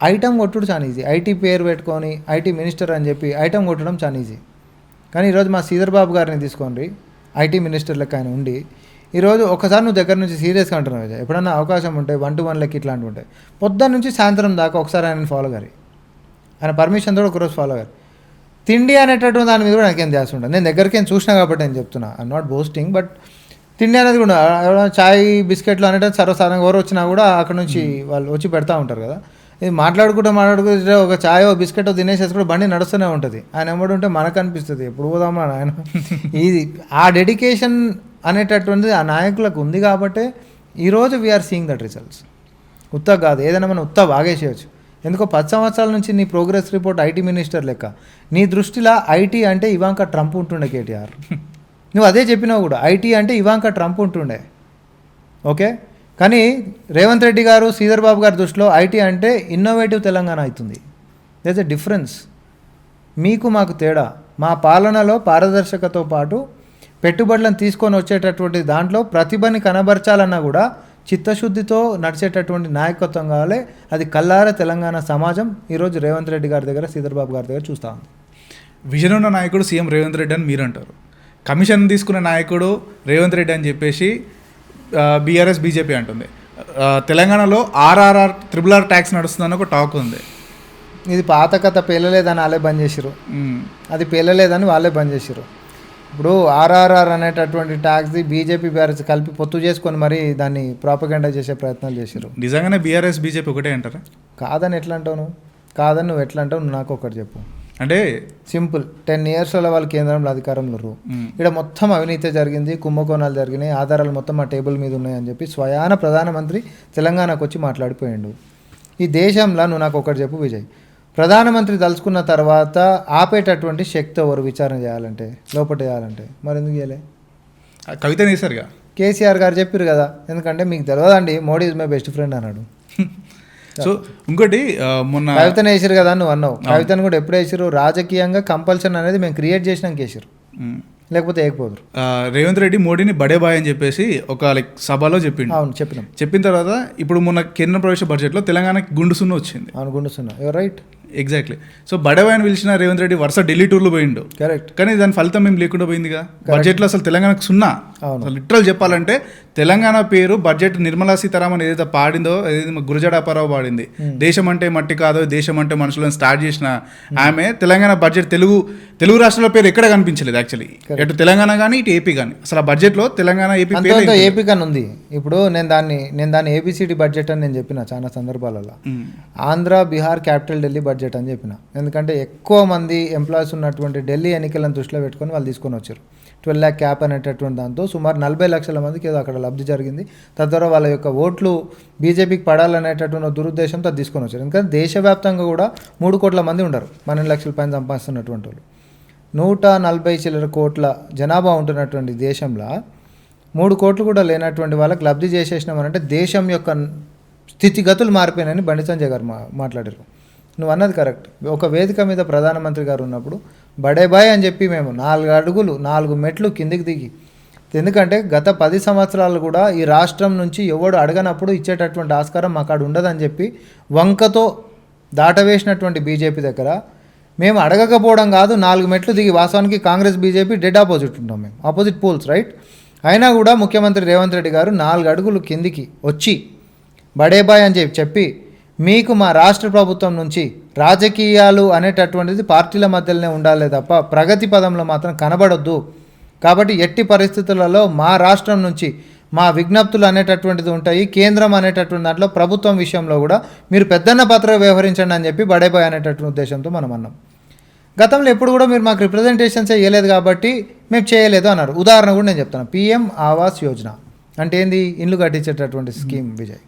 Item కొట్టుడు చాలా easy. IT పేరు పెట్టుకొని ఐటీ మినిస్టర్ అని చెప్పి ఐటమ్ కొట్టడం చాలా ఈజీ. కానీ ఈరోజు మా శ్రీధర్ బాబు గారిని తీసుకోండి, ఐటీ మినిస్టర్ లెక్క ఆయన ఉండి ఈరోజు ఒకసారి నువ్వు దగ్గర నుంచి సీరియస్గా అంటున్నావు కదా, ఎప్పుడన్నా అవకాశం ఉంటాయి 1-to-1 లెక్క ఇట్లాంటివి ఉంటాయి, పొద్దున్న నుంచి సాయంత్రం దాకా ఒకసారి ఆయన ఫాలో గారి, ఆయన పర్మిషన్ తోడు ఒకరోజు ఫాలో గారు. తిండి అనేటటువంటి దాని మీద కూడా నాకేం ధ్యాస ఉంటుంది. నేను దగ్గరికి ఏం చూసినా కాబట్టి నేను చెప్తున్నా, ఐఎమ్ నాట్ బోస్టింగ్, బట్ తిండి అనేది కూడా చాయ్ బిస్కెట్లు అనేటువంటి సర్వసాధారణంగా ఎవరు వచ్చినా కూడా అక్కడ నుంచి వాళ్ళు వచ్చి పెడతా ఉంటారు కదా. ఇది మాట్లాడుకుంటూ ఒక చాయో బిస్కెటో తినేసేసి కూడా బండి నడుస్తూనే ఉంటుంది. ఆయన ఎమ్మడి ఉంటే మనకు అనిపిస్తుంది ఎప్పుడు పోదామా ఆయన. ఇది ఆ డెడికేషన్ అనేటటువంటిది ఆ నాయకులకు ఉంది కాబట్టి ఈరోజు వీఆర్ సీయింగ్ దట్ రిజల్ట్స్. ఉత్తా కాదు, ఏదైనా మనం ఉత్తా బాగేసేయచ్చు. ఎందుకో 10 సంవత్సరాల నుంచి నీ ప్రోగ్రెస్ రిపోర్ట్ ఐటీ మినిస్టర్ లెక్క, నీ దృష్టిలో ఐటీ అంటే ఇవాంకా ట్రంప్ ఉంటుండే కేటీఆర్. నువ్వు అదే చెప్పినావు కూడా, ఐటీ అంటే ఇవాంకా ట్రంప్ ఉంటుండే. ఓకే, కానీ రేవంత్ రెడ్డి గారు శ్రీధర్ బాబు గారి దృష్టిలో ఐటీ అంటే ఇన్నోవేటివ్ తెలంగాణ అవుతుంది. There a difference. మీకు మాకు తేడా. మా పాలనలో పారదర్శకతో పాటు పెట్టుబడులను తీసుకొని వచ్చేటటువంటి దాంట్లో ప్రతిభని కనబరచాలన్నా కూడా చిత్తశుద్ధితో నడిచేటటువంటి నాయకత్వం కావాలి. అది కల్లార తెలంగాణ సమాజం ఈరోజు రేవంత్ రెడ్డి గారి దగ్గర, శ్రీధర్ బాబు గారి దగ్గర చూస్తూ ఉంది. విజన్ ఉన్న నాయకుడు సీఎం రేవంత్ రెడ్డి అని మీరు అంటారు, కమిషన్ తీసుకున్న నాయకుడు రేవంత్ రెడ్డి అని చెప్పేసి బీఆర్ఎస్ బీజేపీ అంటుంది. తెలంగాణలో RRR RRR ట్యాక్స్ నడుస్తుందని ఒక టాక్ ఉంది. ఇది పాత కథ, పేలలేదని వాళ్ళే బంద్ చేసిరు. అది పేలలేదని వాళ్ళే బంద్ చేసిరు. ఇప్పుడు RRR అనేటటువంటి ట్యాక్స్ది బీజేపీ బీఆర్ఎస్ కలిపి పొత్తు చేసుకొని మరి దాన్ని ప్రాపగెండా చేసే ప్రయత్నాలు చేసిరు. నిజంగానే బీఆర్ఎస్ బీజేపీ ఒకటే అంటారా? కాదని ఎట్లా అంటావు నువ్వు? కాదని నువ్వు ఎట్లా అంటావు? నువ్వు నాకు ఒకటి చెప్పు. అంటే సింపుల్, 10 yearsలో వాళ్ళు కేంద్రంలో అధికారంలో రు, ఇక్కడ మొత్తం అవినీతి జరిగింది, కుంభకోణాలు జరిగినాయి, ఆధారాలు మొత్తం మా టేబుల్ మీద ఉన్నాయని చెప్పి స్వయాన ప్రధానమంత్రి తెలంగాణకు వచ్చి మాట్లాడిపోయాడు. ఈ దేశంలో నువ్వు నాకు ఒకటి చెప్పు విజయ్, ప్రధానమంత్రి తలుచుకున్న తర్వాత ఆపేటటువంటి శక్తి ఎవరు విచారణ చేయాలంటే, లోపల చేయాలంటే? మరి ఎందుకు చేయలే? కవిత వేశారుగా, కేసీఆర్ గారు చెప్పారు కదా, ఎందుకంటే మీకు తెలియదండి Modi is my best friend అన్నాడు. సో ఇంకోటి మొన్న కవితను వేసారు కదా నువ్వు అన్నావు, కవితను కూడా ఎప్పుడు వేసారు? రాజకీయంగా కంపల్షన్ అనేది మేము క్రియేట్ చేసినాక వేసారు, లేకపోతే వేయకపోదురు. రేవంత్ రెడ్డి మోడీని బడే బాయ్ అని చెప్పేసి ఒక సభలో చెప్పిండు. అవును, చెప్పినాం. చెప్పిన తర్వాత ఇప్పుడు మొన్న కేంద్ర ప్రవేశ బడ్జెట్లో తెలంగాణకి గుండు సున్నా వచ్చింది. అవును, గుండు సున్నా, యువర్ రైట్, ఎగ్జాక్ట్లీ. సో బడే బాయ్ అని పిలిచిన రేవంత్ రెడ్డి వరుస ఢిల్లీ టూర్లు పోయిండు. కరెక్ట్. కానీ దాని ఫలితం ఏం లేకుండా పోయిందిగా. బడ్జెట్లో అసలు తెలంగాణకు సున్నా. లిటరల్ చెప్పాలంటే తెలంగాణ పేరు బడ్జెట్ నిర్మలా సీతారామన్ ఏదైతే పాడిందో, ఏదైతే గురజాడ అప్పారావు పాడింది, దేశం అంటే మట్టి కాదో దేశం అంటే మనుషులను స్టార్ట్ చేసిన ఆమె తెలంగాణ బడ్జెట్ తెలుగు రాష్ట్రాల పేరు ఎక్కడ కనిపించలేదు యాక్చువల్లీ. ఇటు తెలంగాణ కానీ ఇటు ఏపీ కానీ అసలు ఆ బడ్జెట్లో తెలంగాణ ఏపీ కానీ ఉంది. ఇప్పుడు నేను దాన్ని ఏబిసిడి బడ్జెట్ అని నేను చెప్పిన చాలా సందర్భాలలో. ఆంధ్ర, బీహార్, క్యాపిటల్ ఢిల్లీ బడ్జెట్ అని చెప్పిన, ఎందుకంటే ఎక్కువ మంది ఎంప్లాయీస్ ఉన్నటువంటి ఢిల్లీ ఎన్నికలను దృష్టిలో పెట్టుకొని వాళ్ళు తీసుకొని వచ్చారు. 12 lakh క్యాప్ అనేటటువంటి దాంతో సుమారు 40 లక్షల మందికి ఏదో అక్కడ లబ్ధి జరిగింది. తద్వారా వాళ్ళ యొక్క ఓట్లు బీజేపీకి పడాలనేటటువంటి దురుద్దేశంతో అది తీసుకొని వచ్చారు. ఎందుకంటే దేశవ్యాప్తంగా కూడా 3 కోట్ల మంది ఉండరు, 12 లక్షల పైన సంపాదిస్తున్నటువంటి వాళ్ళు. 140 చిల్లర కోట్ల జనాభా ఉంటున్నటువంటి దేశంలో 3 కోట్లు కూడా లేనటువంటి వాళ్ళకి లబ్ధి చేసేసినామనంటే దేశం యొక్క స్థితిగతులు మారిపోయినాయని బండి సంజయ్ గారు మాట్లాడారు. నువ్వు అన్నది కరెక్ట్. ఒక వేదిక మీద ప్రధానమంత్రి గారు ఉన్నప్పుడు బడే బాయ్ అని చెప్పి మేము 4 అడుగులు 4 మెట్లు కిందికి దిగి, ఎందుకంటే గత 10 సంవత్సరాలు కూడా ఈ రాష్ట్రం నుంచి ఎవడు అడగనప్పుడు ఇచ్చేటటువంటి ఆస్కారం మాకు అక్కడ ఉండదని చెప్పి వంకతో దాటవేసినటువంటి బీజేపీ దగ్గర మేము అడగకపోవడం కాదు, 4 మెట్లు దిగి, వాస్తవానికి కాంగ్రెస్ బీజేపీ డెడ్ ఆపోజిట్ ఉంటాం మేము, ఆపోజిట్ పోల్స్ రైట్. అయినా కూడా ముఖ్యమంత్రి రేవంత్ రెడ్డి గారు 4 అడుగులు కిందికి వచ్చి బడే బాయ్ అని చెప్పి మీకు మా రాష్ట్ర ప్రభుత్వం నుంచి రాజకీయాలు అనేటటువంటిది పార్టీల మధ్యలోనే ఉండాలి తప్ప ప్రగతి పదంలో మాత్రం కనబడొద్దు, కాబట్టి ఎట్టి పరిస్థితులలో మా రాష్ట్రం నుంచి మా విజ్ఞప్తులు అనేటటువంటిది ఉంటాయి, కేంద్రం అనేటటువంటి దాంట్లో ప్రభుత్వం విషయంలో కూడా మీరు పెద్దన్న పాత్ర వ్యవహరించండి అని చెప్పి బడే బాయ్ అనేటటువంటి ఉద్దేశంతో మనం అన్నాం. గతంలో ఎప్పుడు కూడా మీరు మాకు రిప్రజెంటేషన్స్ చేయలేదు కాబట్టి మేము చేయలేదు అన్నారు. ఉదాహరణ కూడా నేను చెప్తాను, PM ఆవాస్ యోజన అంటే ఏంది? ఇండ్లు కట్టించేటటువంటి స్కీమ్ విజయ్.